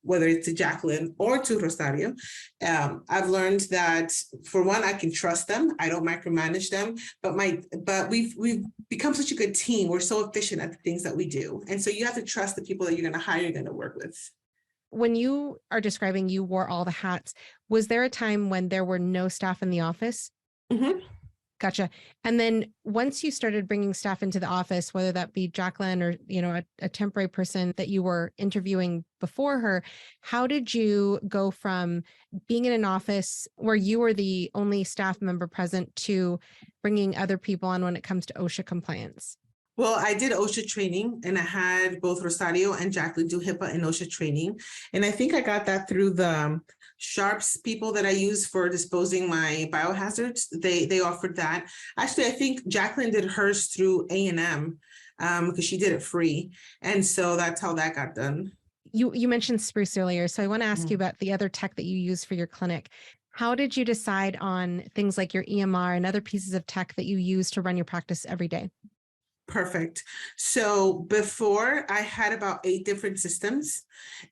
Speaker 2: whether it's to Jacqueline or to Rosario, I've learned that, for one, I can trust them. I don't micromanage them, but we've become such a good team. We're so efficient at the things that we do. And so you have to trust the people that you're going to hire, you're going to work with.
Speaker 1: When you are describing you wore all the hats, was there a time when there were no staff in the office?
Speaker 2: Mm-hmm.
Speaker 1: Gotcha. And then once you started bringing staff into the office, whether that be Jacqueline or, a temporary person that you were interviewing before her, how did you go from being in an office where you were the only staff member present to bringing other people on when it comes to OSHA compliance?
Speaker 2: Well, I did OSHA training, and I had both Rosario and Jacqueline do HIPAA and OSHA training. And I think I got that through the Sharps people that I use for disposing my biohazards. They offered that. Actually, I think Jacqueline did hers through A&M because she did it free. And so that's how that got done.
Speaker 1: You mentioned Spruce earlier, so I want to ask you about the other tech that you use for your clinic. How did you decide on things like your EMR and other pieces of tech that you use to run your practice every day?
Speaker 2: Perfect. So before, I had about 8 different systems.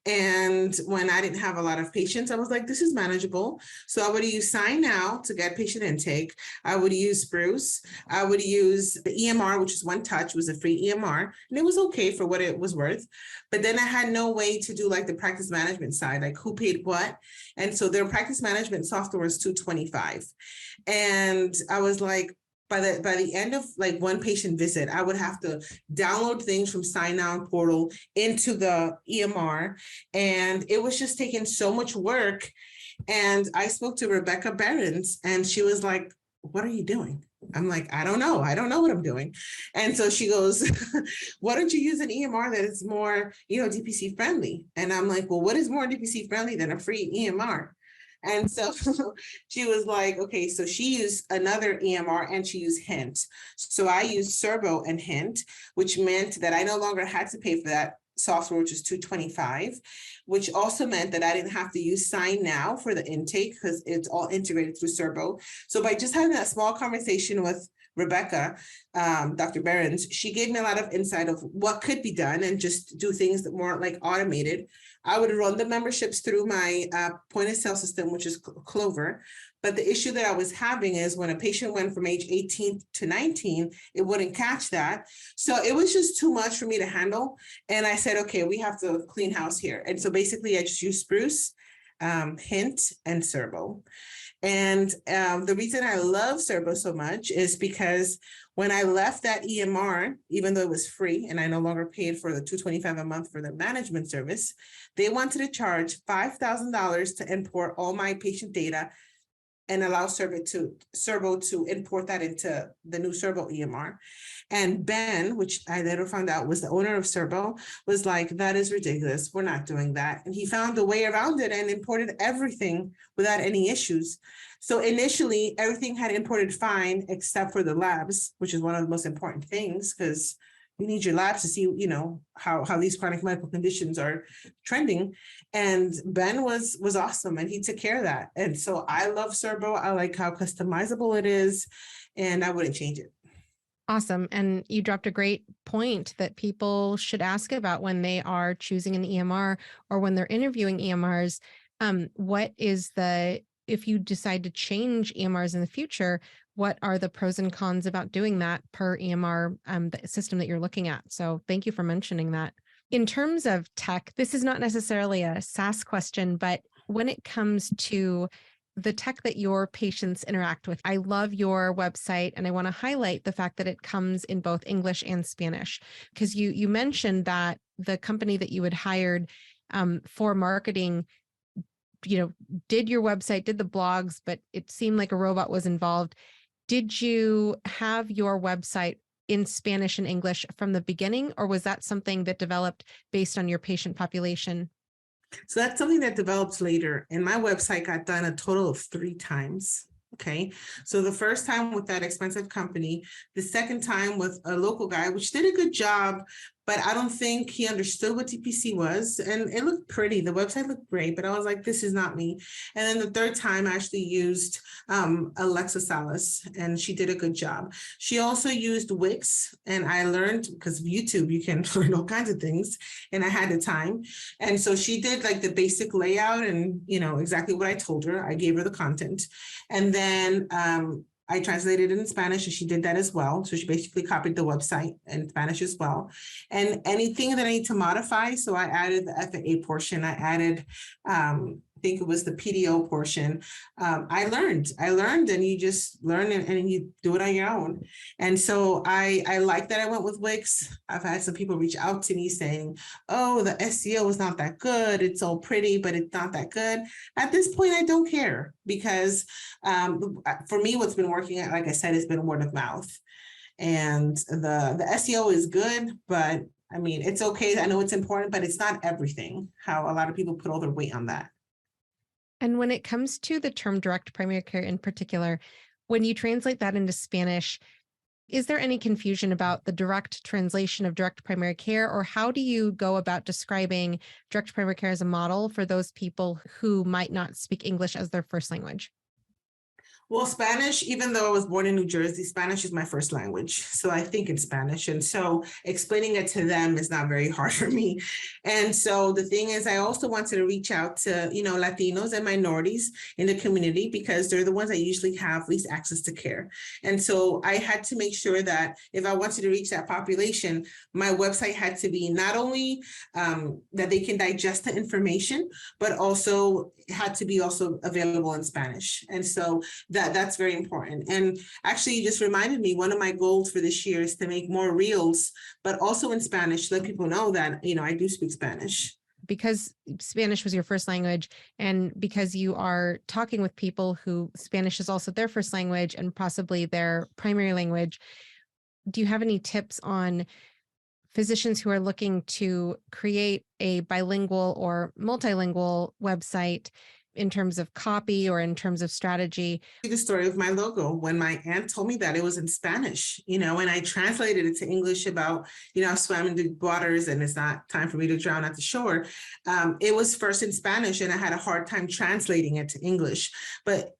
Speaker 2: And when I didn't have a lot of patients, I was like, this is manageable. So I would use Sign Now to get patient intake. I would use Spruce. I would use the EMR, which is One Touch, was a free EMR. And it was okay for what it was worth. But then I had no way to do like the practice management side, like who paid what. And so their practice management software was $225. And I was like, by the end of like one patient visit, I would have to download things from Sign Now portal into the EMR. And it was just taking so much work. And I spoke to Rebecca Behrens, and she was like, what are you doing? I'm like, I don't know. I don't know what I'm doing. And so she goes, why don't you use an EMR that is more, DPC friendly? And I'm like, well, what is more DPC friendly than a free EMR? And so she was like, okay, so she used another EMR and she used Hint. So I used Servo and Hint, which meant that I no longer had to pay for that software, which is $225, which also meant that I didn't have to use Sign Now for the intake because it's all integrated through Servo. So by just having that small conversation with Rebecca, Dr. Behrens, she gave me a lot of insight of what could be done and just do things that more like automated. I would run the memberships through my point of sale system, which is Clover. But the issue that I was having is when a patient went from age 18 to 19, it wouldn't catch that. So it was just too much for me to handle. And I said, okay, we have to clean house here. And so basically I just used Spruce, Hint, and Servo. And the reason I love Servo so much is because when I left that EMR, even though it was free and I no longer paid for the $225 a month for the management service, they wanted to charge $5,000 to import all my patient data and allow Servo to import that into the new Servo EMR. And Ben, which I later found out was the owner of Servo, was like, that is ridiculous. We're not doing that. And he found a way around it and imported everything without any issues. So initially, everything had imported fine, except for the labs, which is one of the most important things, because you need your labs to see, how these chronic medical conditions are trending. And Ben was awesome, and he took care of that. And so I love Servo. I like how customizable it is, and I wouldn't change it.
Speaker 1: Awesome. And you dropped a great point that people should ask about when they are choosing an EMR or when they're interviewing EMRs. If you decide to change EMRs in the future, what are the pros and cons about doing that per EMR, the system that you're looking at? So thank you for mentioning that. In terms of tech, this is not necessarily a SaaS question, but when it comes to the tech that your patients interact with, I love your website, and I want to highlight the fact that it comes in both English and Spanish, because you mentioned that the company that you had hired for marketing, did your website, did the blogs, but it seemed like a robot was involved. Did you have your website in Spanish and English from the beginning, or was that something that developed based on your patient population?
Speaker 2: So that's something that develops later. And my website got done a total of 3 times. Okay. So the first time with that expensive company, the second time with a local guy, which did a good job, but I don't think he understood what DPC was. And it looked pretty. The website looked great, but I was like, this is not me. And then the third time I actually used Alexa Salas, and she did a good job. She also used Wix, and I learned, because of YouTube, you can learn all kinds of things, and I had the time. And so she did like the basic layout and, exactly what I told her. I gave her the content. And then I translated it in Spanish, and she did that as well. So she basically copied the website in Spanish as well. And anything that I need to modify, so I added the FAA portion. I added, I think it was the PDO portion. I learned, and you just learn and you do it on your own. And so I like that I went with Wix. I've had some people reach out to me saying, oh, the SEO is not that good. It's all pretty, but it's not that good. At this point, I don't care, because for me, what's been working, like I said, has been word of mouth. And the SEO is good, but I mean, it's okay. I know it's important, but it's not everything, how a lot of people put all their weight on that.
Speaker 1: And when it comes to the term direct primary care in particular, when you translate that into Spanish, is there any confusion about the direct translation of direct primary care, or how do you go about describing direct primary care as a model for those people who might not speak English as their first language?
Speaker 2: Well, Spanish, even though I was born in New Jersey, Spanish is my first language. So I think in Spanish. And so explaining it to them is not very hard for me. And so the thing is, I also wanted to reach out to, Latinos and minorities in the community, because they're the ones that usually have least access to care. And so I had to make sure that if I wanted to reach that population, my website had to be not only that they can digest the information, but also had to be also available in Spanish. And so that's very important. And actually, you just reminded me, one of my goals for this year is to make more reels, but also in Spanish, to let people know that, I do speak Spanish.
Speaker 1: Because Spanish was your first language, and because you are talking with people who Spanish is also their first language and possibly their primary language, do you have any tips on physicians who are looking to create a bilingual or multilingual website in terms of copy or in terms of strategy?
Speaker 2: The story of my logo, when my aunt told me that it was in Spanish, and I translated it to English about, I swam in the waters and it's not time for me to drown at the shore. It was first in Spanish, and I had a hard time translating it to English. But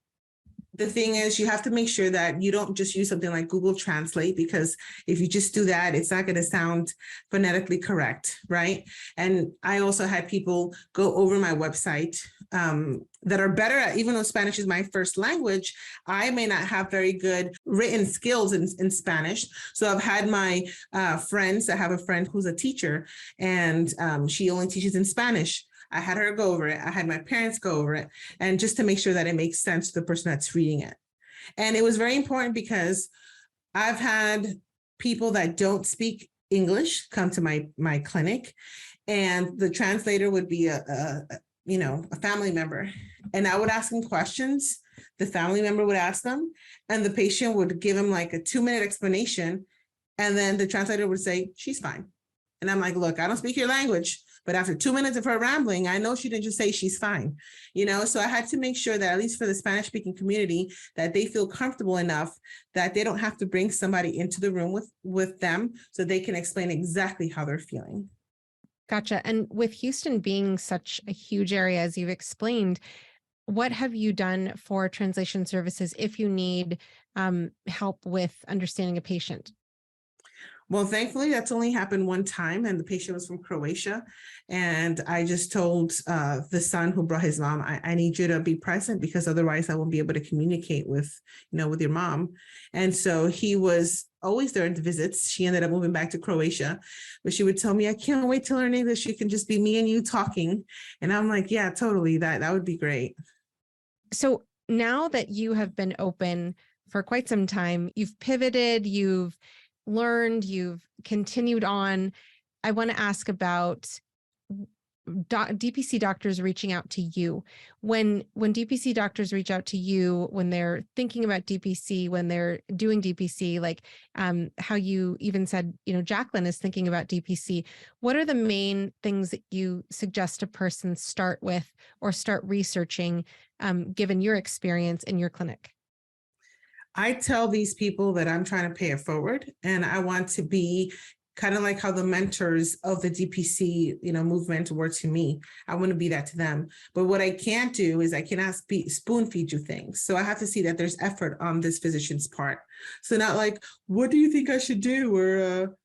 Speaker 2: the thing is, you have to make sure that you don't just use something like Google Translate, because if you just do that, it's not going to sound phonetically correct, right? And I also had people go over my website that are better at, even though Spanish is my first language, I may not have very good written skills in Spanish. So I've had my friends, I have a friend who's a teacher, and she only teaches in Spanish. I had her go over it. I had my parents go over it, and just to make sure that it makes sense to the person that's reading it. And it was very important, because I've had people that don't speak English come to my clinic, and the translator would be a family member, and I would ask them questions. The family member would ask them, and the patient would give him like a 2-minute explanation, and then the translator would say, she's fine. And I'm like, look, I don't speak your language, but after 2 minutes of her rambling, I know she didn't just say she's fine, so I had to make sure that, at least for the Spanish speaking community, that they feel comfortable enough that they don't have to bring somebody into the room with them, so they can explain exactly how they're feeling.
Speaker 1: Gotcha. And with Houston being such a huge area, as you've explained, what have you done for translation services if you need help with understanding a patient?
Speaker 2: Well, thankfully, that's only happened one time, and the patient was from Croatia. And I just told the son who brought his mom, I need you to be present, because otherwise I won't be able to communicate with your mom. And so he was always there at the visits. She ended up moving back to Croatia, but she would tell me, I can't wait to learn English. It can just be me and you talking. And I'm like, yeah, totally. That would be great.
Speaker 1: So now that you have been open for quite some time, you've pivoted, you've learned, you've continued on. I want to ask about DPC doctors reaching out to you. When DPC doctors reach out to you, when they're thinking about DPC, when they're doing DPC, like how you even said, Jacqueline is thinking about DPC, what are the main things that you suggest a person start with or start researching, given your experience in your clinic?
Speaker 2: I tell these people that I'm trying to pay it forward, and I want to be kind of like how the mentors of the DPC, movement were to me. I want to be that to them. But what I can't do is I cannot spoon feed you things. So I have to see that there's effort on this physician's part. So not like, what do you think I should do? Or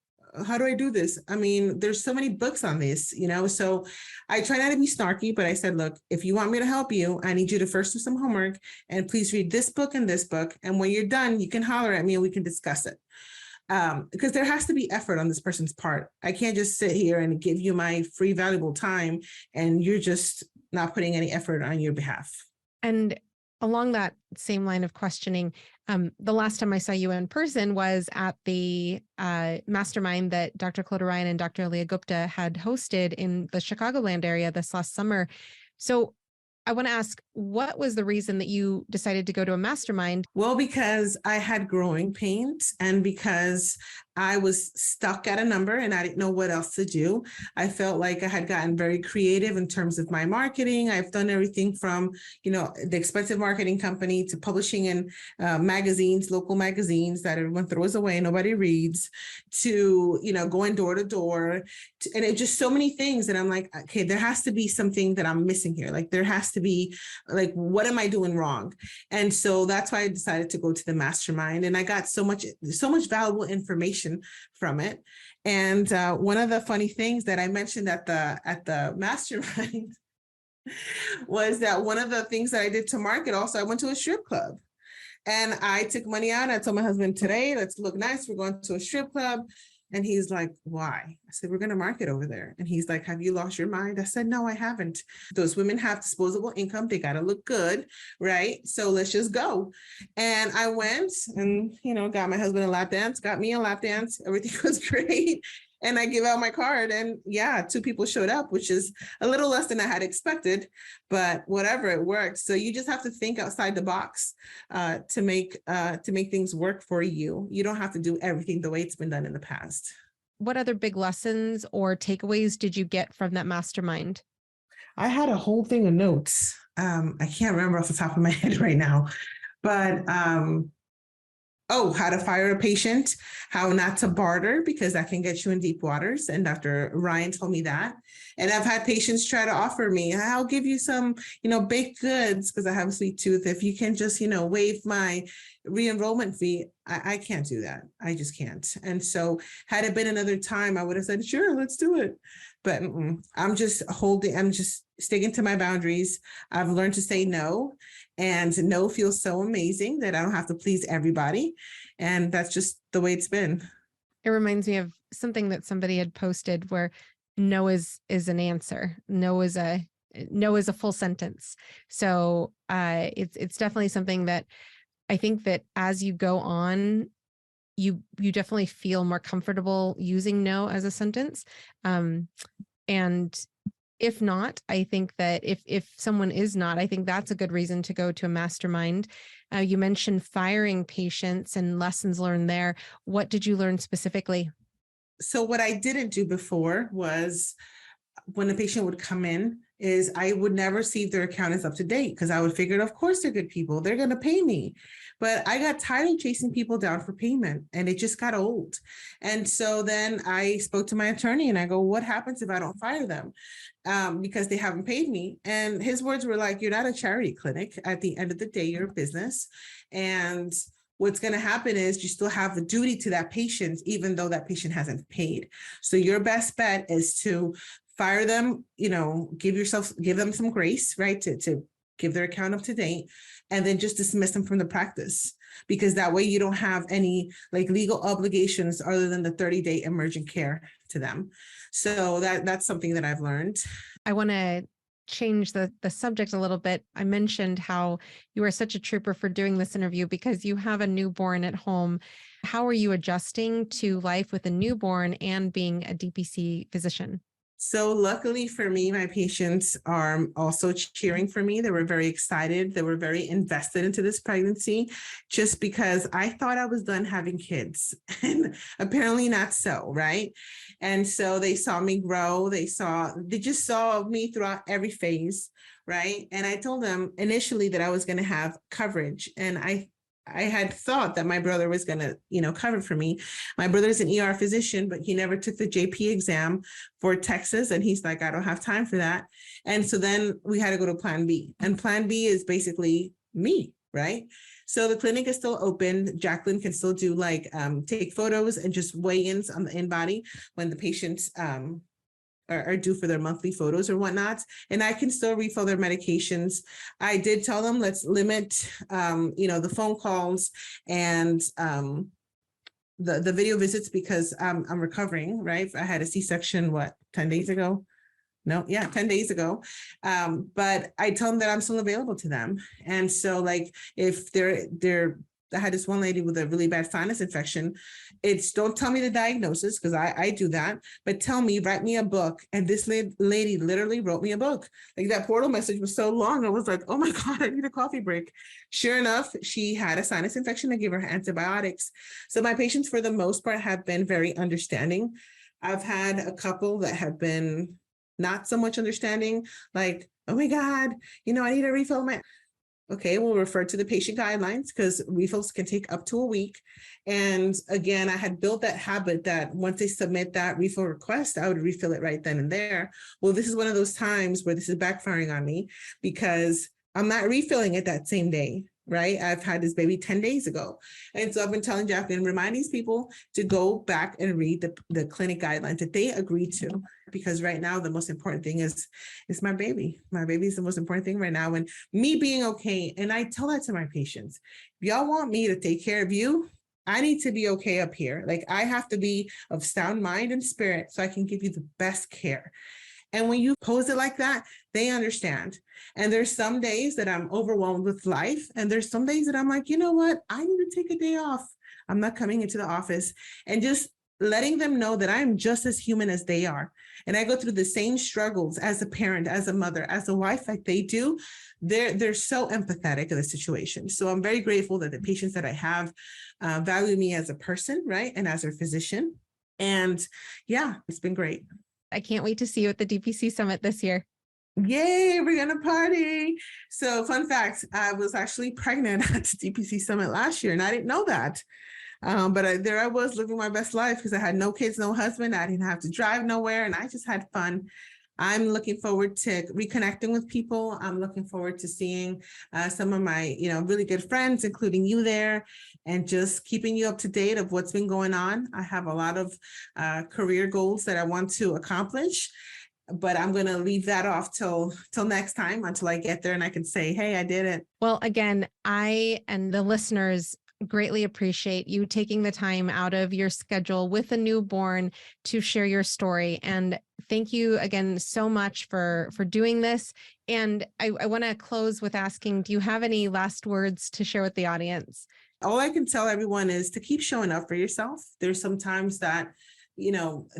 Speaker 2: how do I do this? I mean, there's so many books on this, so I try not to be snarky, but I said, look, if you want me to help you, I need you to first do some homework and please read this book and this book. And when you're done, you can holler at me and we can discuss it. Because there has to be effort on this person's part. I can't just sit here and give you my free, valuable time and you're just not putting any effort on your behalf.
Speaker 1: And along that same line of questioning, the last time I saw you in person was at the mastermind that Dr. Claude Ryan and Dr. Leah Gupta had hosted in the Chicagoland area this last summer. So I want to ask, what was the reason that you decided to go to a mastermind?
Speaker 2: Well, because I had growing pains and because I was stuck at a number and I didn't know what else to do. I felt like I had gotten very creative in terms of my marketing. I've done everything from, the expensive marketing company to publishing in magazines, local magazines that everyone throws away, nobody reads, to, going door to door. And it just so many things. And I'm like, okay, there has to be something that I'm missing here. Like there has to be like, what am I doing wrong? And so that's why I decided to go to the mastermind. And I got so much valuable information from it. And one of the funny things that I mentioned at the mastermind was that one of the things that I did to market also, I went to a strip club and I took money out. I told my husband, today, let's look nice. We're going to a strip club. And he's like, why? I said, we're going to market over there. And he's like, have you lost your mind? I said, no, I haven't. Those women have disposable income. They got to look good, right? So let's just go. And I went and, got my husband a lap dance, got me a lap dance. Everything was great. And I give out my card and 2 people showed up, which is a little less than I had expected, but whatever, it worked. So you just have to think outside the box to make things work for you. You don't have to do everything the way it's been done in the past.
Speaker 1: What other big lessons or takeaways did you get from that mastermind?
Speaker 2: I had a whole thing of notes. I can't remember off the top of my head right now, but how to fire a patient, how not to barter, because that can get you in deep waters. And Dr. Ryan told me that. And I've had patients try to offer me, I'll give you some, baked goods because I have a sweet tooth. If you can just, waive my re-enrollment fee. I can't do that. I just can't. And so had it been another time, I would have said, sure, let's do it. But I'm just sticking to my boundaries. I've learned to say no, and no feels so amazing that I don't have to please everybody. And that's just the way it's been.
Speaker 1: It reminds me of something that somebody had posted where no is an answer. No is a full sentence. So it's definitely something that I think that as you go on, you definitely feel more comfortable using no as a sentence. And if not, I think that if someone is not, I think that's a good reason to go to a mastermind. You mentioned firing patients and lessons learned there. What did you learn specifically?
Speaker 2: So what I didn't do before was when a patient would come in is I would never see if their account is up to date because I would figure, of course, they're good people. They're going to pay me. But I got tired of chasing people down for payment and it just got old. And so then I spoke to my attorney and I go, what happens if I don't fire them? Because they haven't paid me. And his words were like, you're not a charity clinic. At the end of the day, you're a business. And what's going to happen is you still have the duty to that patient, even though that patient hasn't paid. So your best bet is to fire them, give them some grace, right? To give their account up to date, and then just dismiss them from the practice, because that way you don't have any like legal obligations other than the 30-day emergent care to them. So that's something that I've learned.
Speaker 1: I want to change the subject a little bit. I mentioned how you are such a trooper for doing this interview because you have a newborn at home. How are you adjusting to life with a newborn and being a DPC physician?
Speaker 2: So luckily for me, my patients are also cheering for me. They were very excited. They were very invested into this pregnancy just because I thought I was done having kids and apparently not so, right? And so they saw me grow. They just saw me throughout every phase, right? And I told them initially that I was going to have coverage, and I I had thought that my brother was going to, cover for me. My brother's an ER physician, but he never took the JP exam for Texas. And he's like, I don't have time for that. And so then we had to go to Plan B. And Plan B is basically me, right? So the clinic is still open. Jacqueline can still do take photos and just weigh-ins on the in-body when the patients are due for their monthly photos or whatnot. And I can still refill their medications. I did tell them, let's limit, the phone calls and the video visits because I'm recovering, right? I had a C-section, 10 days ago? No, yeah, 10 days ago. But I tell them that I'm still available to them. And so if I had this one lady with a really bad sinus infection. Don't tell me the diagnosis because I do that, but tell me, write me a book. And this lady literally wrote me a book. That portal message was so long. I was like, oh my God, I need a coffee break. Sure enough, she had a sinus infection. I gave her antibiotics. So my patients, for the most part, have been very understanding. I've had a couple that have been not so much understanding, oh my God, I need a refill. Okay, we'll refer to the patient guidelines because refills can take up to a week. And again, I had built that habit that once they submit that refill request, I would refill it right then and there. Well, this is one of those times where this is backfiring on me because I'm not refilling it that same day, right? I've had this baby 10 days ago. And so I've been telling Jacqueline, remind these people to go back and read the clinic guidelines that they agreed to. Because right now, the most important thing is my baby. My baby is the most important thing right now. And me being okay. And I tell that to my patients. If y'all want me to take care of you, I need to be okay up here. I have to be of sound mind and spirit so I can give you the best care. And when you pose it like that, they understand. And there's some days that I'm overwhelmed with life. And there's some days that I'm like, you know what? I need to take a day off. I'm not coming into the office, and just letting them know that I'm just as human as they are. And I go through the same struggles as a parent, as a mother, as a wife, like they do. They're so empathetic in the situation. So I'm very grateful that the patients that I have value me as a person, right? And as a physician. And yeah, it's been great.
Speaker 1: I can't wait to see you at the DPC Summit this year.
Speaker 2: Yay, we're going to party. So fun fact, I was actually pregnant at the DPC Summit last year, and I didn't know that. But there I was living my best life because I had no kids, no husband. I didn't have to drive nowhere, and I just had fun. I'm looking forward to reconnecting with people. I'm looking forward to seeing some of my, really good friends, including you there, and just keeping you up to date of what's been going on. I have a lot of career goals that I want to accomplish, but I'm going to leave that off till next time, until I get there and I can say, hey, I did it.
Speaker 1: Well, again, I and the listeners greatly appreciate you taking the time out of your schedule with a newborn to share your story. And thank you again so much for doing this. And I want to close with asking, do you have any last words to share with the audience?
Speaker 2: All I can tell everyone is to keep showing up for yourself. There's some times that,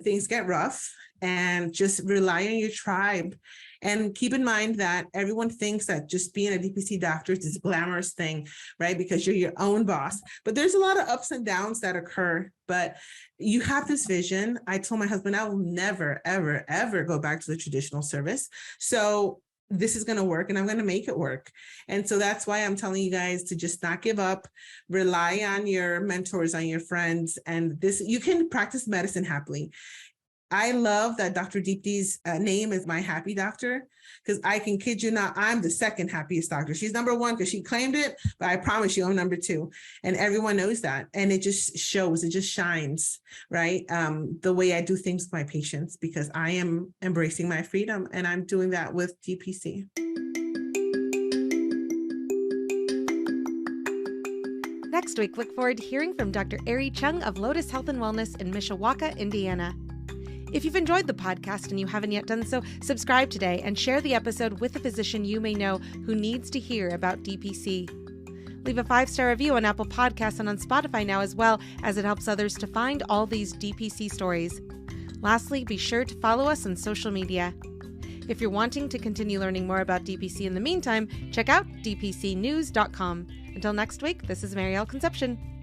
Speaker 2: things get rough, and just rely on your tribe. And keep in mind that everyone thinks that just being a DPC doctor is this glamorous thing, right? Because you're your own boss. But there's a lot of ups and downs that occur. But you have this vision. I told my husband, I will never, ever, ever go back to the traditional service. So this is going to work, and I'm going to make it work. And so that's why I'm telling you guys to just not give up, rely on your mentors, on your friends, and you can practice medicine happily. I love that Dr. Deepti's name is my happy doctor, because I can kid you not, I'm the second happiest doctor. She's number one because she claimed it, but I promise you I'm number two. And everyone knows that. And it just shows, it just shines, right? The way I do things with my patients, because I am embracing my freedom, and I'm doing that with DPC.
Speaker 1: Next week, look forward to hearing from Dr. Ari Chung of Lotus Health and Wellness in Mishawaka, Indiana. If you've enjoyed the podcast and you haven't yet done so, subscribe today and share the episode with a physician you may know who needs to hear about DPC. Leave a 5-star review on Apple Podcasts and on Spotify now, as well, as it helps others to find all these DPC stories. Lastly, be sure to follow us on social media. If you're wanting to continue learning more about DPC in the meantime, check out dpcnews.com. Until next week, this is Marielle Concepcion.